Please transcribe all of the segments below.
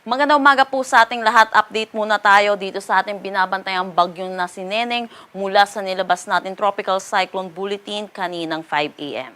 Magandang umaga po sa ating lahat. Update muna tayo dito sa ating binabantayang bagyong na si Neneng mula sa nilabas natin Tropical Cyclone Bulletin kaninang 5 a.m.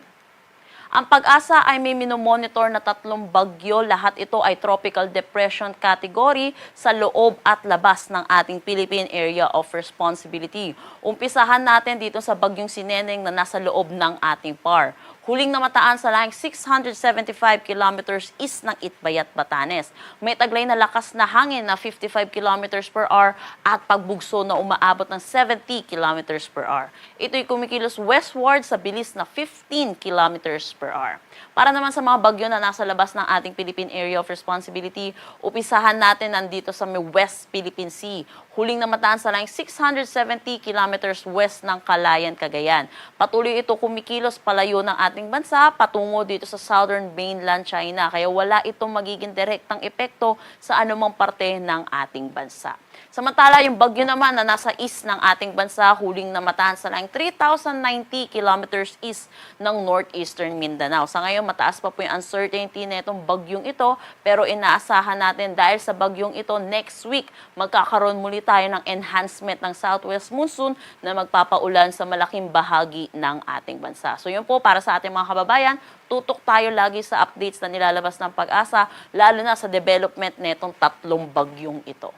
Ang Pag-asa ay may minomonitor na 3 bagyo. Lahat ito ay Tropical Depression category sa loob at labas ng ating Philippine Area of Responsibility. Umpisahan natin dito sa bagyong si Neneng na nasa loob ng ating PAR. Huling namataan sa lahing 675 kilometers east ng Itbayat, Batanes. May taglay na lakas na hangin na 55 kilometers per hour at pagbugso na umaabot ng 70 kilometers per hour. Ito'y kumikilos westward sa bilis na 15 kilometers per hour. Para naman sa mga bagyo na nasa labas ng ating Philippine Area of Responsibility, upisahan natin nandito sa may West Philippine Sea. Huling namataan sa lahing 670 kilometers west ng Calayan, Cagayan. Patuloy ito kumikilos palayo ng ating bansa patungo dito sa southern mainland China. Kaya wala itong magiging direktang epekto sa anumang parte ng ating bansa. Samantala, yung bagyo naman na nasa east ng ating bansa, huling namataan sa lahing 3,090 kilometers east ng northeastern Mindanao. Sa ngayon, mataas pa po yung uncertainty na itong bagyong ito, pero inaasahan natin dahil sa bagyong ito, next week, magkakaroon muli tayo ng enhancement ng southwest monsoon na magpapaulan sa malaking bahagi ng ating bansa. So yun po, para sa ating mga kababayan, tutok tayo lagi sa updates na nilalabas ng Pag-asa, lalo na sa development netong 3 bagyong ito.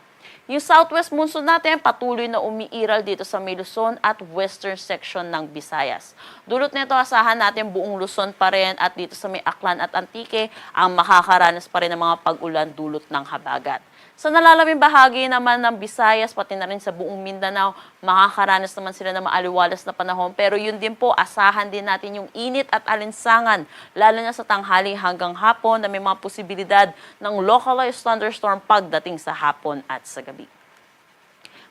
Yung southwest monsoon natin patuloy na umiiral dito sa may Luzon at western section ng Visayas. Dulot nito, asahan natin buong Luzon pa rin at dito sa may Aklan at Antique ang makakaranas pa rin ng mga pag-ulan dulot ng habagat. Sa nalalaming bahagi naman ng Visayas, pati na rin sa buong Mindanao, makakaranas naman sila ng maaliwalas na panahon. Pero yun din po, asahan din natin yung init at alinsangan, lalo na sa tanghali hanggang hapon na may mga posibilidad ng localized thunderstorm pagdating sa hapon at sa gabi.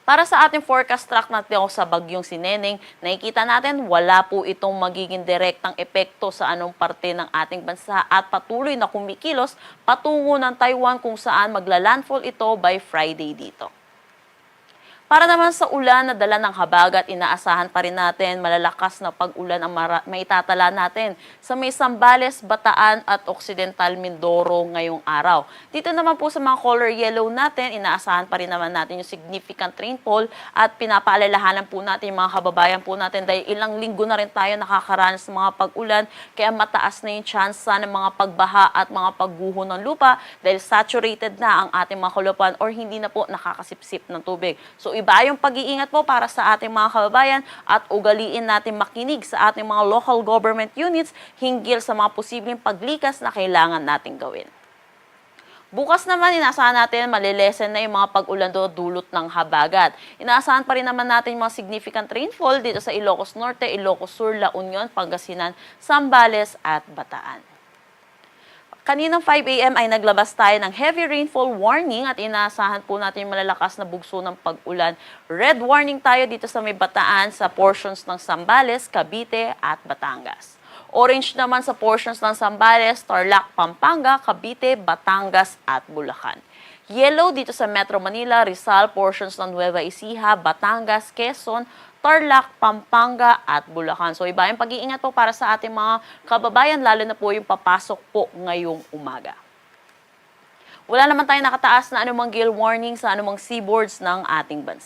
Para sa ating forecast track natin sa bagyong si Neneng, nakikita natin wala po itong magiging direktang epekto sa anong parte ng ating bansa at patuloy na kumikilos patungo ng Taiwan kung saan magla-landfall ito by Friday dito. Para naman sa ulan na dala ng habagat, inaasahan pa rin natin malalakas na pag-ulan ang maitatala natin sa may Zambales, Bataan at Occidental Mindoro ngayong araw. Dito naman po sa mga color yellow natin, inaasahan pa rin naman natin yung significant rainfall at pinapaalalahanan po natin yung mga kababayan po natin dahil ilang linggo na rin tayo nakakaranas ng mga pag-ulan kaya mataas na yung chance ng mga pagbaha at mga pagguho ng lupa dahil saturated na ang ating mga kulupan or hindi na po nakakasipsip ng tubig. So iba yung pag-iingat po para sa ating mga kababayan at ugaliin natin makinig sa ating mga local government units hinggil sa mga posibleng paglikas na kailangan nating gawin. Bukas naman, inaasahan natin malilesen na yung mga pag-ulan dulot ng habagat. Inaasahan pa rin naman natin yung mga significant rainfall dito sa Ilocos Norte, Ilocos Sur, La Union, Pangasinan, Zambales at Bataan. Kaninang 5 a.m. ay naglabas tayo ng heavy rainfall warning at inaasahan po natin yung malalakas na bugso ng pag-ulan. Red warning tayo dito sa may Bataan sa portions ng Zambales, Cavite at Batangas. Orange naman sa portions ng Zambales, Tarlac, Pampanga, Cavite, Batangas at Bulacan. Yellow dito sa Metro Manila, Rizal, portions ng Nueva Ecija, Batangas, Quezon, Tarlac, Pampanga at Bulacan. So iba yung pag-iingat po para sa ating mga kababayan, lalo na po yung papasok po ngayong umaga. Wala naman tayong nakataas na anumang gale warning sa anumang seaboards ng ating bansa.